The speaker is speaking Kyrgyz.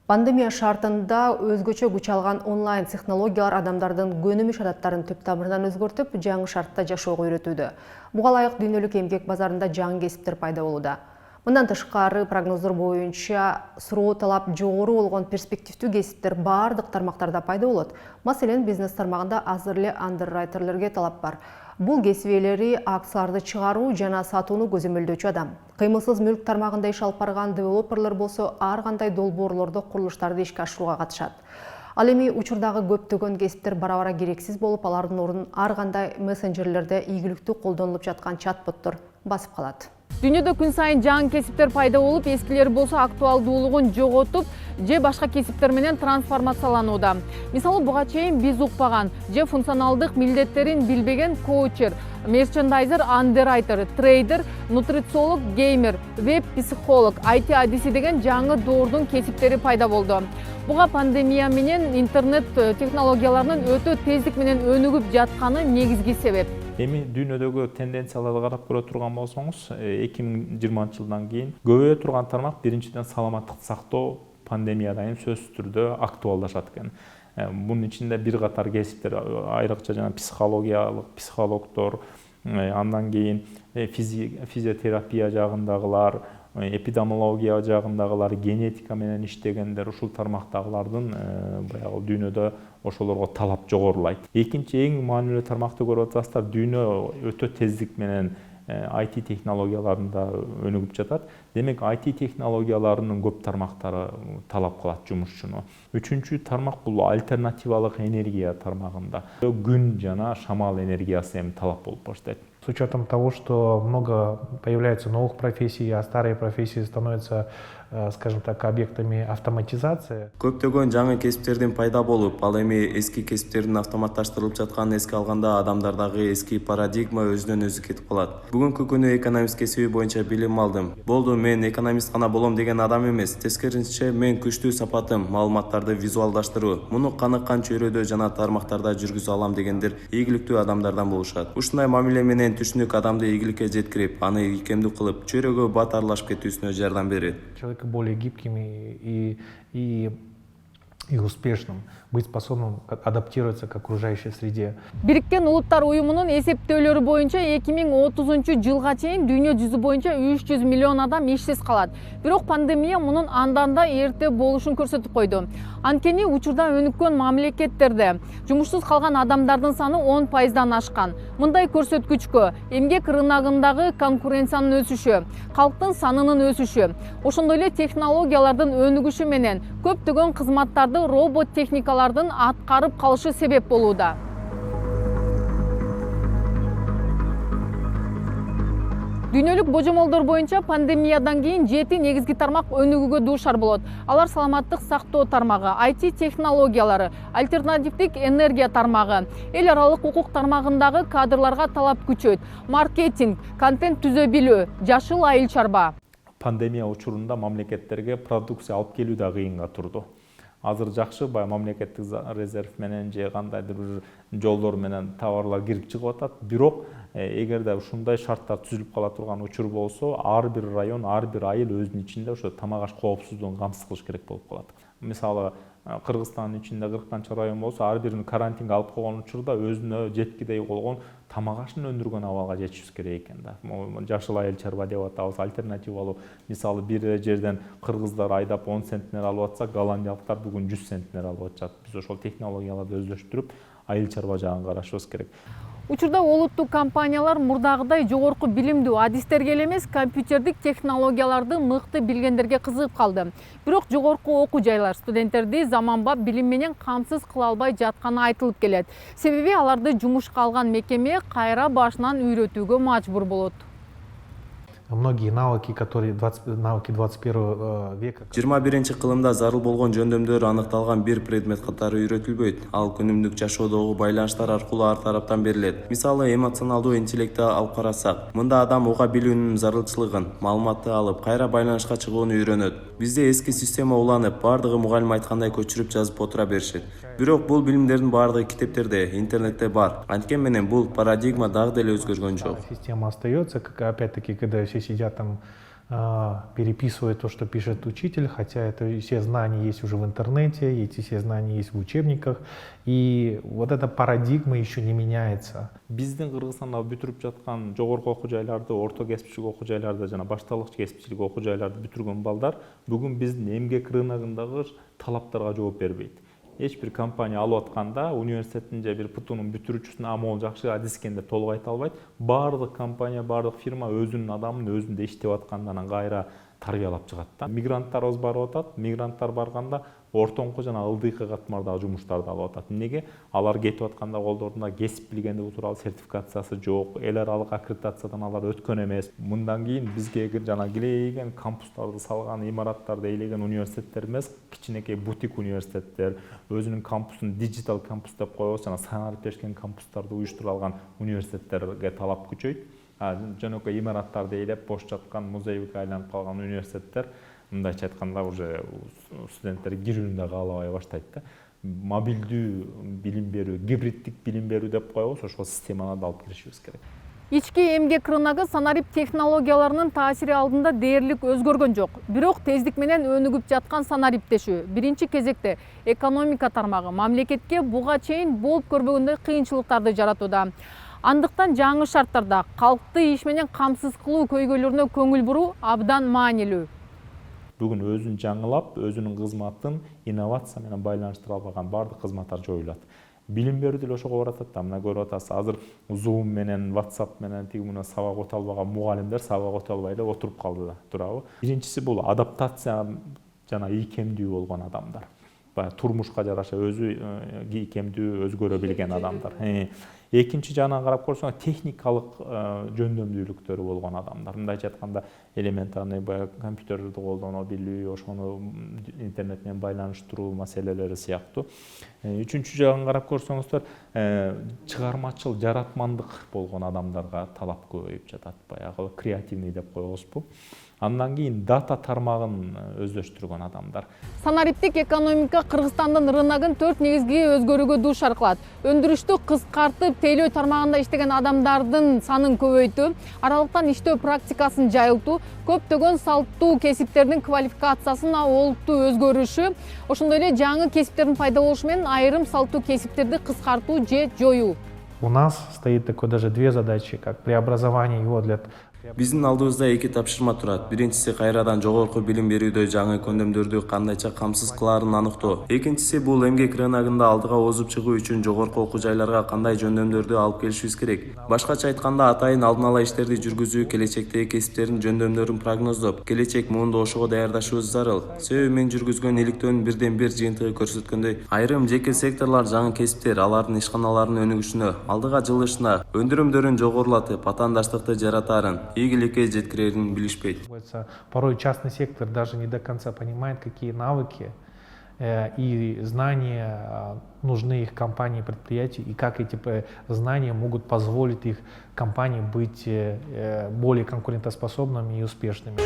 Пандемия шартында өзгөчө күч алган онлайн технологиялар адамдардын көнүмүш адаттарын түп тамырынан өзгөртүп, жаңы шартта жашоого үйрөтүүдө. Буга ылайык дүйнөлүк эмгек базарында жаңы кесиптер пайда болууда. Мындан тышкары прогноздор боюнча суроо талап жогору болгон перспективдүү кесиптер бардык тармактарда пайда болот. Маселен, бизнес тармагында азыр эле андеррайтерлерге талап бар. Бул кесип ээлери акцияларды чыгаруу жана сатууну көзөмөлдөөчү адам. Кыймылсыз мүлк тармагында иш алып барган девелоперлер болсо ар кандай долбоорлордо курулуштарды ишке ашырууга катышат. Ал эми учурдагы көптөгөн кесиптер бара-бара керексиз болуп, алардын ордун ар кандай мессенджерлерде ийгиликтүү колдонулуп жаткан чат-боттор басып калат. Дүйнөдө күн сайын жаңы кесиптер пайда болуп, эскилери болсо актуалдуулугун жоготуп, же башка кесиптер менен трансформацияланууда. Мисалы, буга чейин биз укпаган же функционалдык милдеттерин билбеген коучер, мерчендайзер, андеррайтер, трейдер, нутрициолог, геймер, веб-психолог, IT адиси деген жаңы доордун кесиптери пайда болду. Буга пандемия менен интернет технологияларынын өтө тездик менен өнүгүп жатканы негизги себеп. Эми дүйнөдөгү тенденцияларды карап көрө турган болсоңуз, 2020-жылдан кийин көбөйө турган тармак биринчиден саламаттыкты сактоо пандемиядан кийин сөзсүз түрдө актуалдашат экен. Бунун ичинде бир катар кесиптер, айрыкча жана психологдор, андан кийин физиотерапия жагындагылар, эпидемиология жагындагылар, генетика менен иштегендер, ушул тармактагылардын баягы дүйнөдө ошолорго талап жогорулайт. Экинчи эң маанилүү тармакты көрүп атасыздар, дүйнө өтө тездик менен IT технологияларында өнүгүп жатат. Демек, IT технологияларынын көп тармактары талап кылат жумушчуну. Үчүнчү тармак бул альтернативалык энергия тармагында. Күн жана шамал энергиясы эми талап болуп баштайт. С учетом того, что много появляется новых профессий, а старые профессии становятся, скажем так, объектами автоматизации. Көптөгөн жаңы кесиптердин пайда болуп, ал эми эски кесиптердин автоматташтырылып жатканын эске алганда адамдардагы эски парадигма өзүнөн өзү кетип калат. Бүгүнкү күнү экономист кесиби боюнча билим алдым. Болду, мен экономист гана болом деген адам эмес. Тескерисинче, мен күчтүү сапатым маалыматтарды визуалдаштыруу, муну каныккан чөйрөдө жана тармактарда жүргүзө алам дегендер ийгиликтүү адамдардан болушат. Ушундай мамиле менен түшүнүк адамды ийгиликке жеткирип, аны ийкемдүү кылып, чөйрөгө бат аралашып кетүүсүнө жардам берет. Человека более гибким и успешным, быть способным адаптироваться к окружающей среде. Бириккен Улуттар уюмунун эсептөөлөрү боюнча 2030-жылга чейин дүйнө жүзү боюнча 300 миллион адам ишсиз калат. Бирок пандемия мунун анданда эрте болушун көрсөтүп койду. Анткени учурда өнүккөн мамлекеттерде жумушсуз калган адамдардын саны 10%дан ашкан. Мындай көрсөткүчкө эмгек рыногундагы конкуренциянын өсүшү, калктын санынын өсүшү, ошондой эле технологиялардын өнүгүшү менен көптөгөн кызматтарды робот техникалардын аткарып калышы себеп болууда. Дүйнөлүк божомолдор боюнча пандемиядан кийин 7 негизги тармак өнүгүүгө дуушар болот. Алар саламаттык сактоо тармагы, IT технологиялары, альтернативдик энергия тармагы, эл аралык укук тармагындагы кадрларга талап күчөйт, маркетинг, контент түзө билүү, жашыл айыл чарба. Пандемия учурунда мамлекеттерге продукция алып келүү да кыйынга турду. Азыр жакшы мамлекеттик резерв менен же кандайдыр бир жолдор менен товарлар кирип чыгып атат. Бирок эгерде ушундай шарттар түзүлүп кала турган учур болсо, ар бир район, ар бир айыл өзүнүн ичинде ошо тамак аш коопсуздугун камсыз кылыш керек болуп калат. Мисалы, Кыргызстандын ичинде 40 канча район болсо, ар бирин карантинге алып койгон учурда өзүнө жеткидей болгон тамак ашын өндүргөн абалга жетишибиз керек экен да. Жашыл айыл чарба деп атабыз, альтернативалуу. Мисалы, бир жерден кыргыздар айдап 10 центнер алып атса, голландиялыктар бүгүн 100 центнер алып атышат. Биз ошол технологияларды өздөштүрүп, айыл чарба жагын карашыбыз керек. Учурда олуттук компаниялар мурдагыдай жогорку билимдүү адистерге эле эмес, компьютердик технологияларды мыкты билгендерге кызыгып калды. Бирок жогорку окуу жайлар студенттерди заманбап билим менен камсыз кыла албай жатканы айтылып келет. Себеби аларды жумушка алган мекеме кайра башынан үйрөтүүгө мажбур болот. Многие навыки, которые навыки 21 века. 21-кылымда зарыл болгон жөндөмдөр аныкталган бир предмет катары үйрөтүлбөйт. Ал күнүмдүк жашоодогу байланыштар аркылуу ар тараптан берилет. Мисалы, эмоционалдуу интеллектти алып карасак, мында адам уга билүүнүн зарылчылыгын, маалыматты алып, кайра байланышка чыгууну үйрөнөт. Бизде эски система уланып, бардыгы мугалим айткандай көчүрүп жазып отура беришет. Бирок бул билимдердин бардыгы китептерде, интернетте бар. Анткени менен бул парадигма дагы деле өзгөргөн жок. Система остается, как опять-таки, когда все сидят там переписывает то, что пишет учитель, хотя это все знания есть уже в интернете, эти все знания есть в учебниках, и вот эта парадигма еще не меняется. Биздин Кыргызстанда бүтүрүп жаткан жогорку окуу жайларды, орто кесипчилик окуу жайларды жана башталгыч кесипчилик окуу жайларды бүтүргөн балдар бүгүн биздин эмгек рыногундагы талаптарга жооп бербейт. Эч бир компания алып атканда университеттин же бир ПТУнун бүтүрүүчүсүнө могул жакшы адис экенин деп толук айта албайт. Баардык компания, баардык фирма өзүнүн адамын өзүндө иштеп аткандан кайра тарбиялап чыгат да. Мигранттарыбыз барып атат. Мигранттар барганда ортоңку жана ылдыйкы катмардагы жумуштарды алып атат. Эмнеге? Алар кетип атканда колдорунда кесип билгендиги тууралуу сертификациясы жок, эл аралык аккредитациядан алар өткөн эмес. Мындан кийин бизге жана килейген кампустарды салган, имараттарды эйлеген университеттер эмес, кичинекей бутик университеттер, өзүнүн кампусун диджитал кампус деп коебуз, жана санариптешкен кампустарды уюштуруп алган университеттерге талап күчөйт. Жөнөкөй имараттарды эйлеп бош жаткан, музейге айланып калган университеттер мындайча айтканда уже студенттер кирүүнү да каалабай баштайт да. Мобилдүү билим берүү, гибриддик билим берүү деп коебуз, ошол системаны да алып келишибиз керек. Ички эмгек рыногу санарип технологияларынын таасири алдында дээрлик өзгөргөн жок. Бирок тездик менен өнүгүп жаткан санариптешүү биринчи кезекте экономика тармагы мамлекетке буга чейин болуп көрбөгөндөй кыйынчылыктарды жаратууда. Андыктан жаңы шарттарда калкты иш менен камсыз кылуу көйгөйлөрүнө көңүл буруу абдан маанилүү. Бүгүн өзүн жаңылап, өзүнүн кызматын инновация менен байланыштыра албаган баардык кызматтар жоюлат. Билим берүү деле ошого баратат да. Мына көрүп атасыз, азыр Zoom менен, WhatsApp менен тиги муну сабак өтө албаган мугалимдер сабак өтө албай эле отуруп калды да, туурабы? Биринчиси бул адаптация жана ийкемдүү болгон адамдар. Баягы турмушка жараша өзү ийкемдүү өзгөрө билген адамдар. Экинчи жагынан карап көрсөң, техникалык жөндөмдүүлүктөрү болгон адамдар. Мындайча айтканда, элементарный баягы компьютерди колдоно билүү, ошону интернет менен байланыштыруу маселелери сыяктуу. Үчүнчү жагын карап көрсөңүздөр, чыгармачыл, жаратмандык болгон адамдарга талап көбөйүп жатат. Баягы креативный деп коебузбу. Андан кийин дата тармагын өздөштүргөн адамдар. Санариптик экономика Кыргызстандын рыногун 4 негизги өзгөрүүгө дуушар кылат. Өндүрүштү кыскартып, тейлөө тармагында иштеген адамдардын санын көбөйтүү, аралыктан иштөө практикасын жайылтуу, көптөгөн салттуу кесиптердин квалификациясына олуттуу өзгөрүшү, ошондой эле жаңы кесиптердин пайда болушу менен айрым салттуу кесиптерди кыскартуу же жоюу. У нас стоит такой даже две задачи, как преобразование его для... Биздин алдыбызда эки тапшырма турат. Биринчиси кайрадан жогорку билим берүүдө жаңы көндөмдөрдү кандайча камсыз кылаарын аныктоо. Экинчиси бул эмгек рыногунда алдыга озуп чыгуу үчүн жогорку окуу жайларга кандай жөндөмдөрдү алып келишибиз керек. Башкача айтканда, атайын алдын ала иштерди жүргүзүү, келечектеги кесиптердин жөндөмдөрүн прогноздоп, келечек муунду ошого даярдашыбыз зарыл. Себеби мен жүргүзгөн иликтөөнүн бирден бир жыйынтыгы көрсөткөндөй, айрым жеке секторлор жаңы кесиптер, алардын ишканаларынын өнүгүшүнө, алдыга жылышына, өндүрүмдөрүн жогорулатып, атаандаштыкты жаратаарын, ийгиликке жеткирерин билишпейт. Порой частный сектор даже не до конца понимает, какие навыки и знания нужны их компании и предприятий, и как эти знания могут позволить их компании быть более конкурентоспособными и успешными.